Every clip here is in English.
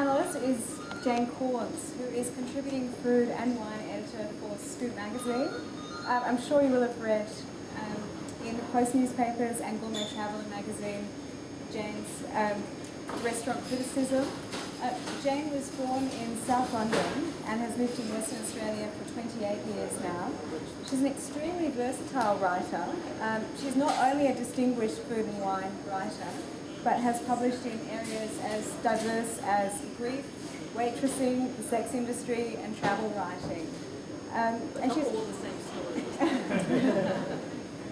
panellist is Jane Corns, who is contributing food and wine editor for Scoop magazine. I'm sure you will have read in Post newspapers and Gourmet Traveller magazine Jane's restaurant criticism. Jane was born in South London and has lived in Western Australia for 28 years now. She's an extremely versatile writer. She's not only a distinguished food and wine writer, but has published in areas as diverse as grief, waitressing, the sex industry, and travel writing. And she's all the same story.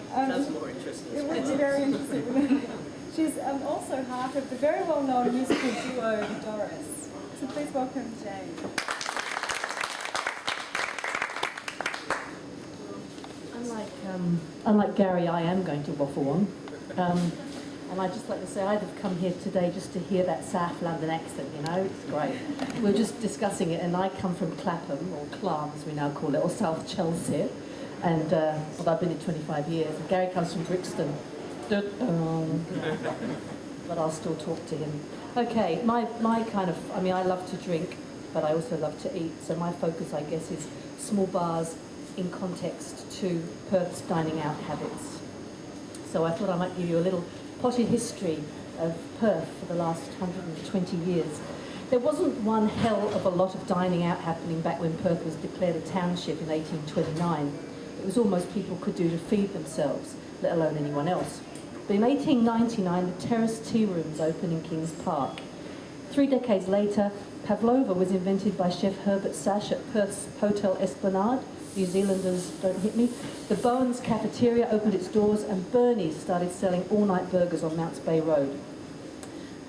That's more interesting. It would be very interesting. She's also half of the very well-known musical duo Doris. So please welcome Jane. Unlike Gary, I am going to waffle on. And I'd just like to say I'd have come here today just to hear that South London accent, you know, it's great. We were just discussing it, and I come from Clapham, or Clam as we now call it, or South Chelsea, and well, I've been here 25 years. And Gary comes from Brixton. But I'll still talk to him. Okay, my kind of, I mean, I love to drink, but I also love to eat, so my focus, I guess, is small bars in context to Perth's dining out habits. So I thought I might give you a little potted history of Perth for the last 120 years. There wasn't one hell of a lot of dining out happening back when Perth was declared a township in 1829. It was almost people could do to feed themselves, let alone anyone else. But in 1899, the terrace tea rooms opened in Kings Park. 3 decades later, pavlova was invented by Chef Herbert Sash at Perth's Hotel Esplanade. New Zealanders, don't hit me. The Bowen's Cafeteria opened its doors, and Bernie's started selling all-night burgers on Mounts Bay Road.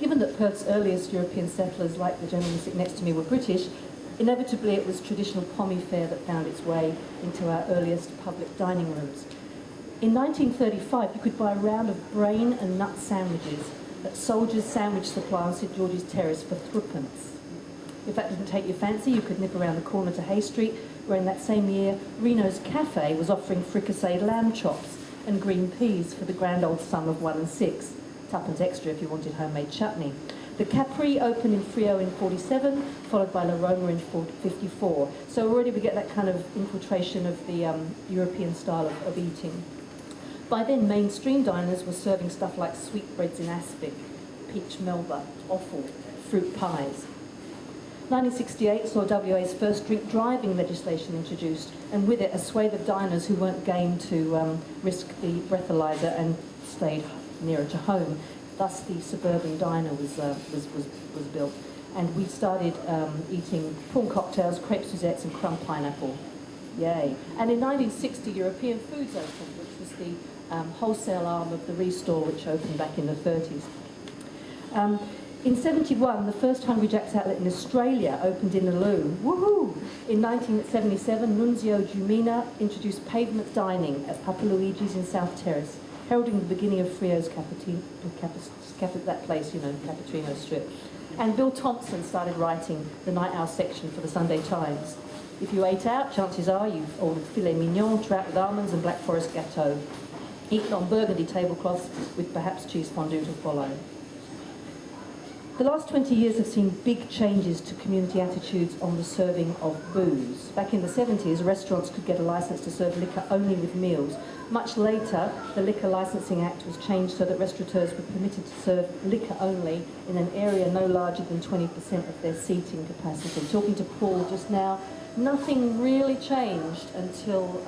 Given that Perth's earliest European settlers, like the gentleman sitting next to me, were British, inevitably it was traditional pommy fare that found its way into our earliest public dining rooms. In 1935, you could buy a round of brain and nut sandwiches at Soldiers' Sandwich Supply on St George's Terrace for threepence. If that didn't take your fancy, you could nip around the corner to Hay Street, where in that same year, Reno's Cafe was offering fricasseed lamb chops and green peas for the grand old sum of 1 and 6, tuppence extra if you wanted homemade chutney. The Capri opened in Frio in 47, followed by La Roma in 54. So already we get that kind of infiltration of the European style of eating. By then, mainstream diners were serving stuff like sweetbreads in aspic, peach melba, offal, fruit pies. 1968 saw WA's first drink driving legislation introduced, and with it a swathe of diners who weren't game to risk the breathalyzer and stayed nearer to home. Thus the suburban diner was built, and we started eating prawn cocktails, crepe Suzettes and crumb pineapple. Yay. And in 1960 European Foods opened, which was the wholesale arm of the Restore, which opened back in the 30s. In 71, the first Hungry Jack's outlet in Australia opened in Nalu. Woohoo! In 1977, Nunzio Giumina introduced pavement dining at Papa Luigi's in South Terrace, heralding the beginning of Frio's that place, you know, Cappuccino Strip. And Bill Thompson started writing the Night Owl section for the Sunday Times. If you ate out, chances are you've ordered filet mignon, trout with almonds and Black Forest gâteau, eaten on burgundy tablecloths with perhaps cheese fondue to follow. The last 20 years have seen big changes to community attitudes on the serving of booze. Back in the 70s, restaurants could get a licence to serve liquor only with meals. Much later, the Liquor Licensing Act was changed so that restaurateurs were permitted to serve liquor only in an area no larger than 20% of their seating capacity. Talking to Paul just now, nothing really changed until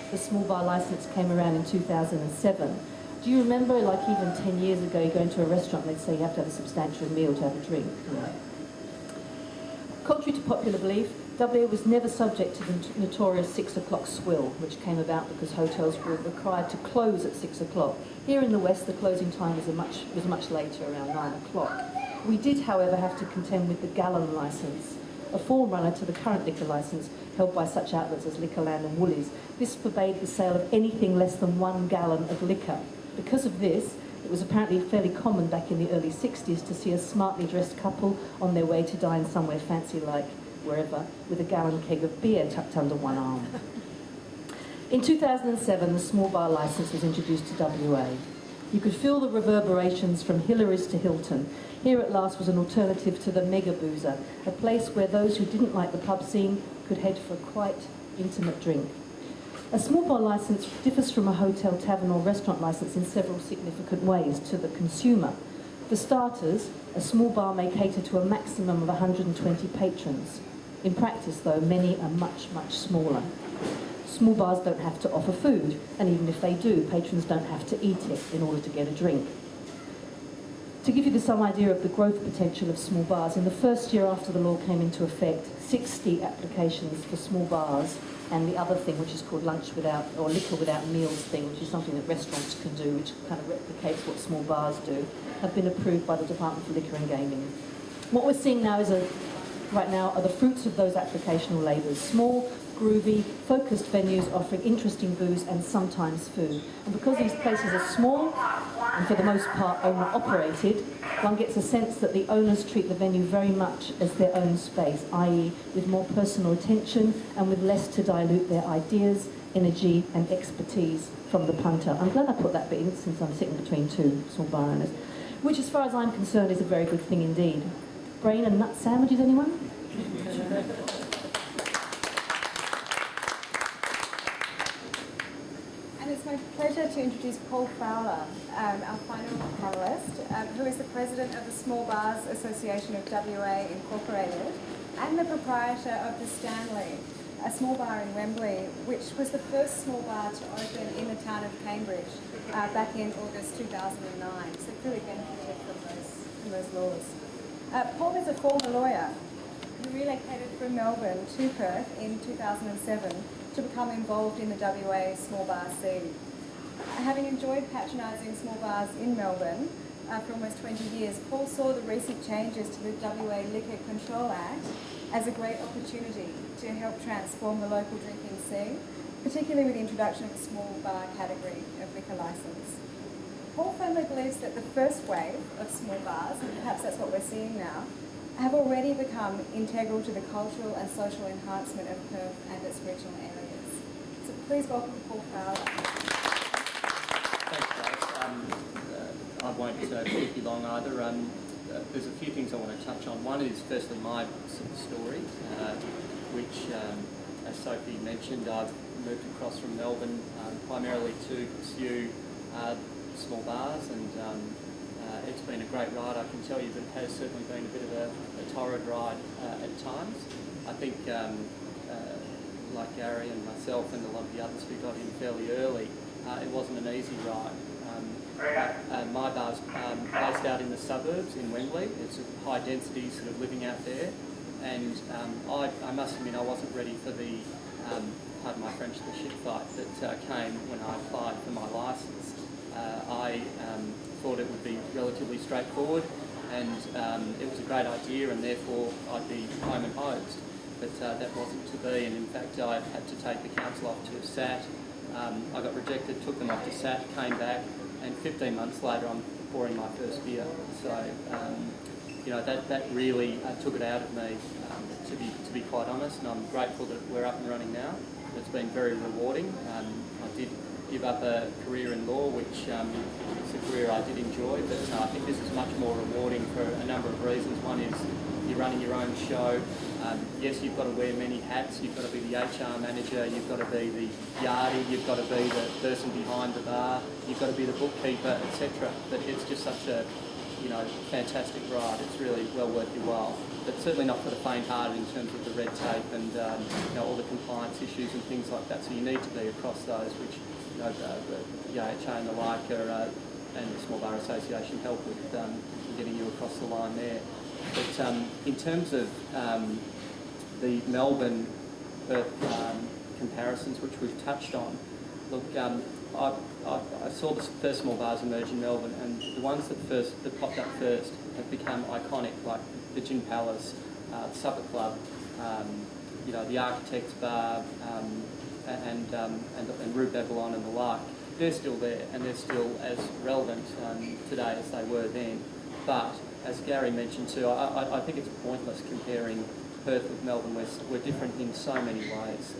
the small bar licence came around in 2007. Do you remember, like even 10 years ago, you go into a restaurant and they'd say you have to have a substantial meal to have a drink? Yeah. Contrary to popular belief, WA was never subject to the notorious 6 o'clock swill, which came about because hotels were required to close at 6 o'clock. Here in the West, the closing time was much later, around 9 o'clock. We did, however, have to contend with the gallon licence, a forerunner to the current liquor licence held by such outlets as Liquorland and Woolies. This forbade the sale of anything less than 1 gallon of liquor. Because of this, it was apparently fairly common back in the early 60s to see a smartly dressed couple on their way to dine somewhere fancy like wherever, with a gallon keg of beer tucked under one arm. In 2007, the small bar licence was introduced to WA. You could feel the reverberations from Hillary's to Hilton. Here at last was an alternative to the Mega Boozer, a place where those who didn't like the pub scene could head for a quite intimate drink. A small bar licence differs from a hotel, tavern or restaurant licence in several significant ways to the consumer. For starters, a small bar may cater to a maximum of 120 patrons. In practice, though, many are much, much smaller. Small bars don't have to offer food, and even if they do, patrons don't have to eat it in order to get a drink. To give you some idea of the growth potential of small bars, in the first year after the law came into effect, 60 applications for small bars, and the other thing, which is called lunch without, or liquor without meals thing, which is something that restaurants can do, which kind of replicates what small bars do, have been approved by the Department for Liquor and Gaming. What we're seeing now is right now are the fruits of those applicational labours. Small, groovy, focused venues offering interesting booze and sometimes food. And because these places are small, and for the most part owner-operated, one gets a sense that the owners treat the venue very much as their own space, i.e. with more personal attention and with less to dilute their ideas, energy and expertise from the punter. I'm glad I put that bit in since I'm sitting between two small bar owners, which as far as I'm concerned is a very good thing indeed. Brain and nut sandwiches, anyone? And it's my pleasure to introduce Paul Fowler, our final panellist, who is the president of the Small Bars Association of WA Incorporated and the proprietor of the Stanley, a small bar in Wembley, which was the first small bar to open in the town of Cambridge back in August 2009. So clearly benefited from those laws. Paul is a former lawyer who relocated from Melbourne to Perth in 2007 to become involved in the WA small bar scene. Having enjoyed patronising small bars in Melbourne for almost 20 years, Paul saw the recent changes to the WA Liquor Control Act as a great opportunity to help transform the local drinking scene, particularly with the introduction of a small bar category of liquor licence. Paul firmly believes that the first wave of small bars, and perhaps that's what we're seeing now, have already become integral to the cultural and social enhancement of Perth and its regional areas. So please welcome Paul Fowler. Thanks, Grace. I won't keep you long either. There's a few things I want to touch on. One is firstly my story, which, as Sophie mentioned, I've moved across from Melbourne primarily to pursue small bars, and it's been a great ride, I can tell you, but it has certainly been a bit of a torrid ride at times. I think, like Gary and myself and a lot of the others who got in fairly early, it wasn't an easy ride. My bar's based out in the suburbs in Wembley. It's a high density sort of living out there, and I must admit I wasn't ready for the, pardon my French, the shit fight that came when I applied for my licence. I thought it would be relatively straightforward, and it was a great idea, and therefore I'd be home and hosed. But that wasn't to be, and in fact I had to take the council off to SAT. I got rejected, took them off to SAT, came back, and 15 months later I'm pouring my first beer. So you know, that really took it out of me, to be quite honest, and I'm grateful that we're up and running now. It's been very rewarding. I did give up a career in law, which is a career I did enjoy, but I think this is much more rewarding for a number of reasons. One is you're running your own show. Yes, you've got to wear many hats. You've got to be the HR manager, you've got to be the yardie, you've got to be the person behind the bar, you've got to be the bookkeeper, etc. But it's just such a, you know, fantastic ride. It's really well worth your while. But certainly not for the faint-hearted in terms of the red tape and you know, all the compliance issues and things like that. So you need to be across those, which, you know, the AHA and the like are, and the Small Bar Association help with getting you across the line there. But in terms of the Melbourne-Perth comparisons, which we've touched on, look, I saw the first small bars emerge in Melbourne, and the ones that popped up first have become iconic, like the Gin Palace, the Supper Club, you know, the Architects Bar, and Rue Babylon and the like. They're still there, and they're still as relevant today as they were then. But as Gary mentioned too, I think it's pointless comparing Perth with Melbourne. We're different in so many ways.